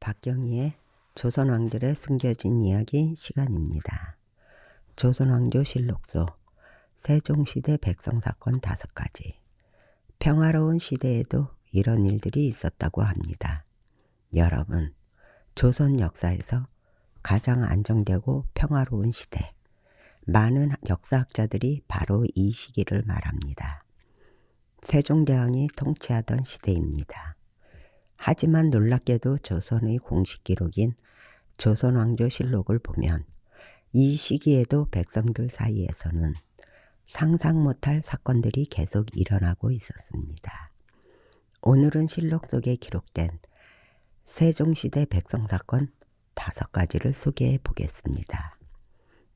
박경희의 조선왕들의 숨겨진 이야기 시간입니다. 조선왕조실록소 세종시대 백성사건 5가지. 평화로운 시대에도 이런 일들이 있었다고 합니다. 여러분, 조선 역사에서 가장 안정되고 평화로운 시대, 많은 역사학자들이 바로 이 시기를 말합니다. 세종대왕이 통치하던 시대입니다. 하지만 놀랍게도 조선의 공식 기록인 조선왕조실록을 보면 이 시기에도 백성들 사이에서는 상상 못할 사건들이 계속 일어나고 있었습니다. 오늘은 실록 속에 기록된 세종시대 백성사건 5가지를 소개해 보겠습니다.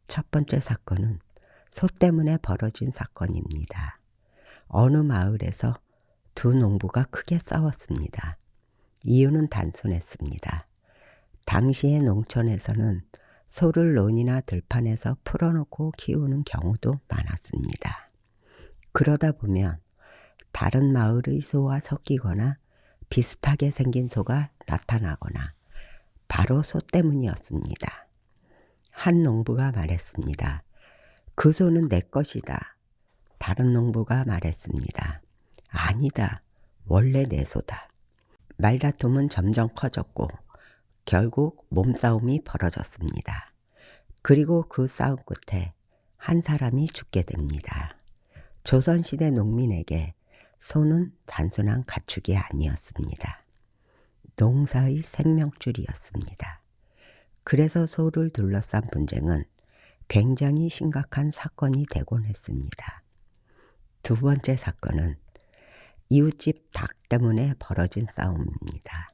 첫 번째 사건은 소 때문에 벌어진 사건입니다. 어느 마을에서 두 농부가 크게 싸웠습니다. 이유는 단순했습니다. 당시의 농촌에서는 소를 논이나 들판에서 풀어놓고 키우는 경우도 많았습니다. 그러다 보면 다른 마을의 소와 섞이거나 비슷하게 생긴 소가 나타나거나 바로 소 때문이었습니다. 한 농부가 말했습니다. 그 소는 내 것이다. 다른 농부가 말했습니다. 아니다. 원래 내 소다. 말다툼은 점점 커졌고 결국 몸싸움이 벌어졌습니다. 그리고 그 싸움 끝에 한 사람이 죽게 됩니다. 조선시대 농민에게 소는 단순한 가축이 아니었습니다. 농사의 생명줄이었습니다. 그래서 소를 둘러싼 분쟁은 굉장히 심각한 사건이 되곤 했습니다. 두 번째 사건은 이웃집 닭 때문에 벌어진 싸움입니다.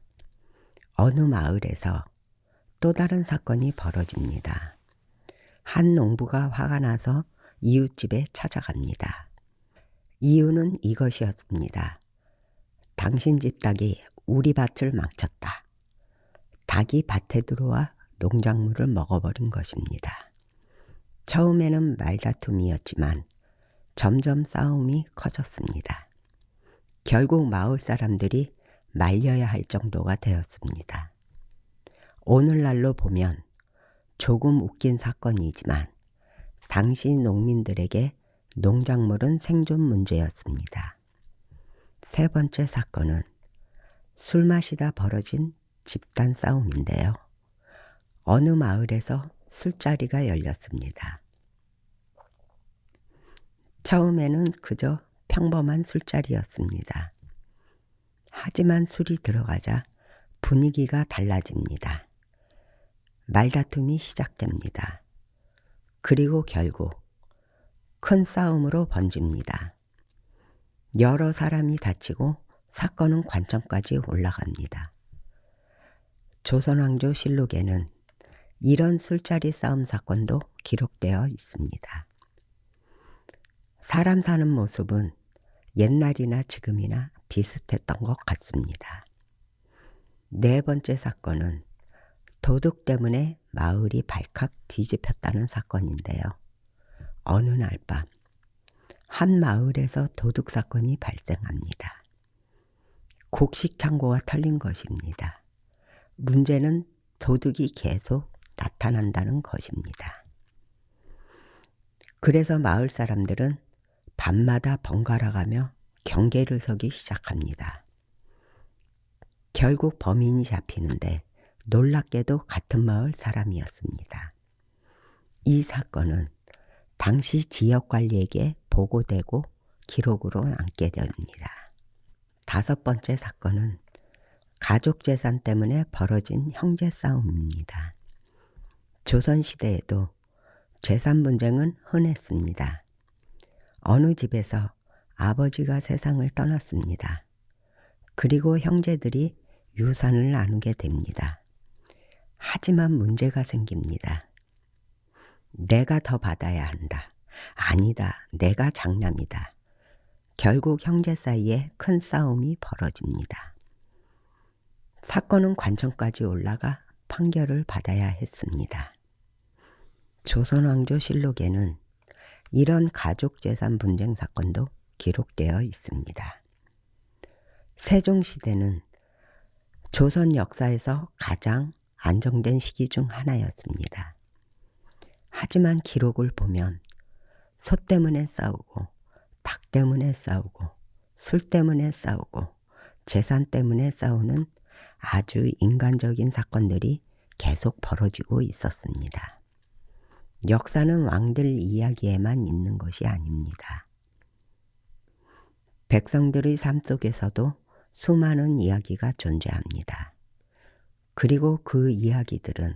어느 마을에서 또 다른 사건이 벌어집니다. 한 농부가 화가 나서 이웃집에 찾아갑니다. 이유는 이것이었습니다. 당신 집 닭이 우리 밭을 망쳤다. 닭이 밭에 들어와 농작물을 먹어버린 것입니다. 처음에는 말다툼이었지만 점점 싸움이 커졌습니다. 결국 마을 사람들이 말려야 할 정도가 되었습니다. 오늘날로 보면 조금 웃긴 사건이지만 당시 농민들에게 농작물은 생존 문제였습니다. 세 번째 사건은 술 마시다 벌어진 집단 싸움인데요. 어느 마을에서 술자리가 열렸습니다. 처음에는 그저 평범한 술자리였습니다. 하지만 술이 들어가자 분위기가 달라집니다. 말다툼이 시작됩니다. 그리고 결국 큰 싸움으로 번집니다. 여러 사람이 다치고 사건은 관청까지 올라갑니다. 조선왕조실록에는 이런 술자리 싸움 사건도 기록되어 있습니다. 사람 사는 모습은 옛날이나 지금이나 비슷했던 것 같습니다. 네 번째 사건은 도둑 때문에 마을이 발칵 뒤집혔다는 사건인데요. 어느 날 밤, 한 마을에서 도둑 사건이 발생합니다. 곡식 창고가 털린 것입니다. 문제는 도둑이 계속 나타난다는 것입니다. 그래서 마을 사람들은 밤마다 번갈아 가며 경계를 서기 시작합니다. 결국 범인이 잡히는데 놀랍게도 같은 마을 사람이었습니다. 이 사건은 당시 지역관리에게 보고되고 기록으로 남게 됩니다. 5번째 사건은 가족재산 때문에 벌어진 형제 싸움입니다. 조선시대에도 재산 분쟁은 흔했습니다. 어느 집에서 아버지가 세상을 떠났습니다. 그리고 형제들이 유산을 나누게 됩니다. 하지만 문제가 생깁니다. 내가 더 받아야 한다. 아니다. 내가 장남이다. 결국 형제 사이에 큰 싸움이 벌어집니다. 사건은 관청까지 올라가 판결을 받아야 했습니다. 조선왕조실록에는 이런 가족재산 분쟁 사건도 기록되어 있습니다. 세종시대는 조선 역사에서 가장 안정된 시기 중 하나였습니다. 하지만 기록을 보면 소 때문에 싸우고, 닭 때문에 싸우고, 술 때문에 싸우고, 재산 때문에 싸우는 아주 인간적인 사건들이 계속 벌어지고 있었습니다. 역사는 왕들 이야기에만 있는 것이 아닙니다. 백성들의 삶 속에서도 수많은 이야기가 존재합니다. 그리고 그 이야기들은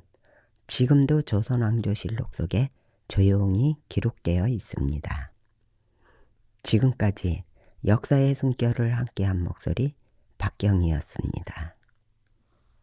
지금도 조선왕조실록 속에 조용히 기록되어 있습니다. 지금까지 역사의 숨결을 함께한 목소리 박경희였습니다.